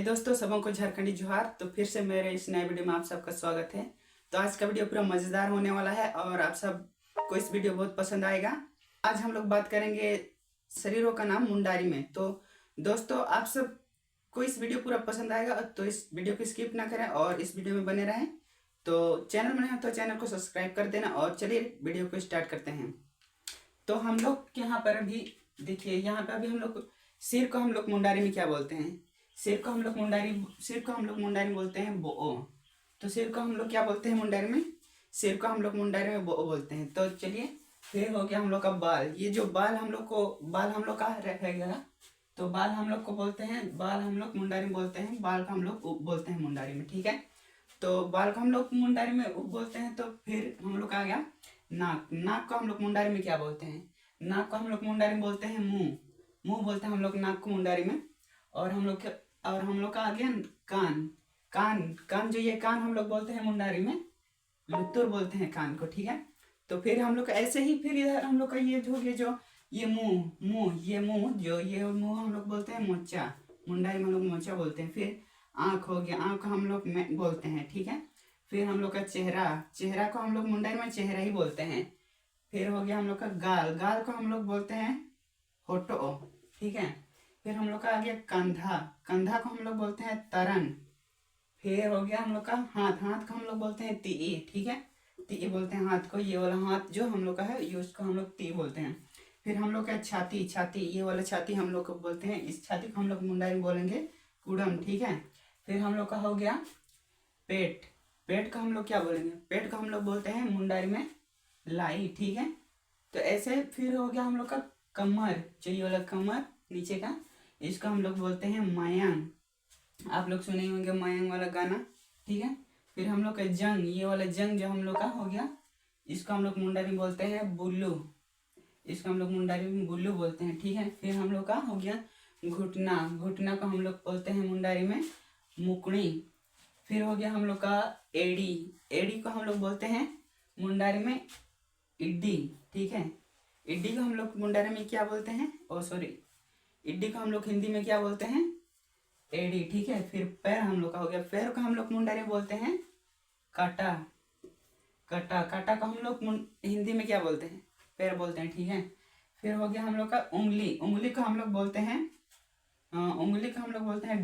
दोस्तों, सबों को झारखंडी जोहार। तो फिर से मेरे इस नए वीडियो में आप सबका स्वागत है। तो आज का वीडियो पूरा मज़ेदार होने वाला है और आप सब को इस वीडियो बहुत पसंद आएगा। आज हम लोग बात करेंगे शरीरों का नाम मुंडारी में। तो दोस्तों, आप सब को इस वीडियो पूरा पसंद आएगा, तो इस वीडियो को स्किप ना करें और इस वीडियो में बने रहें। तो चैनल में है तो चैनल को सब्सक्राइब कर देना और चलिए वीडियो को स्टार्ट करते हैं। तो हम लोग यहाँ पर अभी देखिए, यहाँ पर अभी हम लोग सिर को हम लोग मुंडारी में क्या बोलते हैं? सिर को हम लोग मुंडारी बोलते हैं बो। तो सिर को हम लोग क्या बोलते हैं मुंडारी में? सिर को हम लोग मुंडारी में बो बोलते हैं। तो चलिए, फिर हो गया हम लोग का बाल। ये जो बाल हम लोग का रहेगा, तो बाल हम लोग को बोलते हैं, बाल हम लोग मुंडारी में बोलते हैं, बाल को हम लोग बोलते हैं मुंडारी में, ठीक है। तो बाल को हम लोग मुंडारी में बोलते हैं। तो फिर हम लोग आ गया नाक। नाक को हम लोग मुंडारी में क्या बोलते हैं? नाक को हम लोग मुंडारी में बोलते हैं मुंह। मुंह बोलते हैं हम लोग नाक को मुंडारी में। और हम लोग का आ गया कान। कान कान जो ये कान हम लोग बोलते हैं मुंडारी में लुत्तुर बोलते हैं कान को, ठीक है। तो फिर हम लोग ऐसे ही फिर इधर हम लोग का ये जो ये मुंह हम लोग बोलते हैं मोचा। मुंडारी में हम लोग मोचा बोलते हैं। फिर आँख हो गया, आँख हम लोग में बोलते हैं, ठीक है। फिर हम लोग का चेहरा। चेहरा को हम लोग मुंडारी में चेहरा ही बोलते हैं। फिर हो गया हम लोग का गाल। गाल को हम लोग बोलते हैं होठो, ठीक है। फिर हम लोग का आ गया कंधा। कंधा को हम लोग बोलते हैं तरन। फिर हो गया हम लोग का हाथ। हाथ को हम लोग बोलते हैं ती, ठीक है। ती बोलते हैं हाथ को। ये वाला हाथ जो हम लोग का है ये उसको हम लोग ती बोलते हैं। फिर हम लोग का छाती। छाती ये वाला छाती हम लोग को बोलते हैं, इस छाती को हम लोग मुंडारी में बोलेंगे कुड़म, ठीक है। फिर हम लोग का हो गया पेट। पेट को हम लोग क्या बोलेंगे? पेट को हम लोग बोलते हैं मुंडारी में लाई, ठीक है। तो ऐसे फिर हो गया हम लोग का कमर। जो ये वाला कमर नीचे का, इसको हम लोग बोलते हैं मायांग। आप लोग सुने होंगे मायांग वाला गाना, ठीक है। फिर हम लोग का जंग। ये वाला जंग जो हम लोग का हो गया, इसको हम लोग मुंडारी में बोलते हैं बुल्लू। इसको हम लोग मुंडारी में बुल्लू बोलते हैं, ठीक है। फिर हम लोग का हो गया घुटना। घुटना को हम लोग बोलते हैं मुंडारी में मुकड़ी। फिर हो गया हम लोग का एड़ी। एड़ी को हम लोग बोलते हैं मुंडारी में इड्डी, ठीक है। इड्डी को हम लोग मुंडारी में क्या बोलते हैं? इड्डी को हम लोग हिंदी में क्या बोलते हैं? एड़ी, ठीक है। फिर पैर हम लोग का हो गया। पैर को हम लोग मुंडारी में बोलते हैं काटा। काटा काटा को हम लोग हिंदी में क्या बोलते हैं? पैर बोलते हैं, ठीक है। फिर हो गया हम लोग का उंगली। उंगली को हम लोग बोलते हैं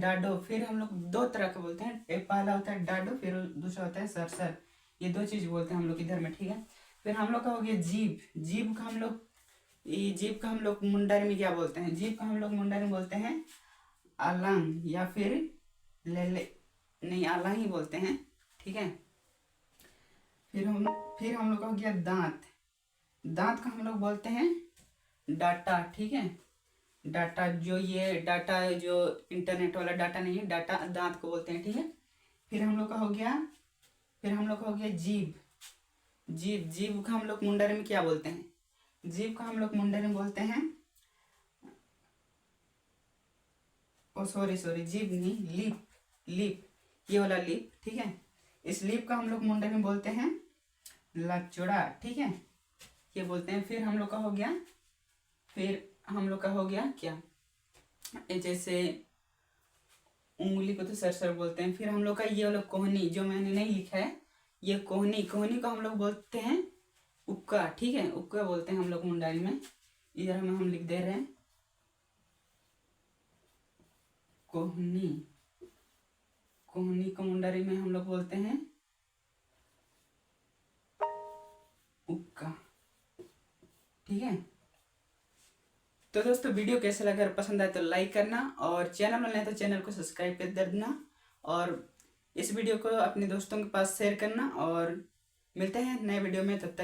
डाडो। फिर हम लोग दो तरह के बोलते हैं, एक पहला होता है डाडो, फिर दूसरा होता है सरसर। ये दो चीज बोलते हैं हम लोग इधर में, ठीक है। फिर हम लोग का हो गया जीभ। जीभ का हम लोग मुंडारी में क्या बोलते हैं? जीभ का हम लोग मुंडारी में बोलते हैं अलंग, या फिर ले नहीं, अलंग ही बोलते हैं, ठीक है। फिर हम लोग का हो गया दांत। दांत का हम लोग बोलते हैं डाटा, ठीक है। डाटा जो इंटरनेट वाला डाटा नहीं है, डाटा दांत को बोलते हैं, ठीक है। फिर हम लोग का हो गया जीभ। जीभ का हम लोग मुंडारी में क्या बोलते हैं? जीभ का हम लोग मुंडारी में बोलते हैं सॉरी, जीभ नहीं, लिप। ये वाला लिप, ठीक है। इस लिप का हम लोग मुंडारी में बोलते हैं लचड़ा, ठीक है। ये बोलते हैं। फिर हम लोग का हो गया क्या, जैसे उंगली को तो सरसर बोलते हैं। फिर हम लोग का ये वाला कोहनी जो मैंने नहीं लिखा है, ये कोहनी को हम लोग बोलते हैं उक्का, ठीक है। उक्का बोलते हैं हम लोग मुंडारी में। इधर हम लिख दे रहे हैं कोहनी। कोहनी को मुंडारी में हम लोग बोलते हैं उक्का, ठीक है। तो दोस्तों, वीडियो कैसा लगा? अगर पसंद आए तो लाइक करना और चैनल में नए तो चैनल को सब्सक्राइब कर देना और इस वीडियो को अपने दोस्तों के पास शेयर करना। और मिलते हैं नए वीडियो में, तब तक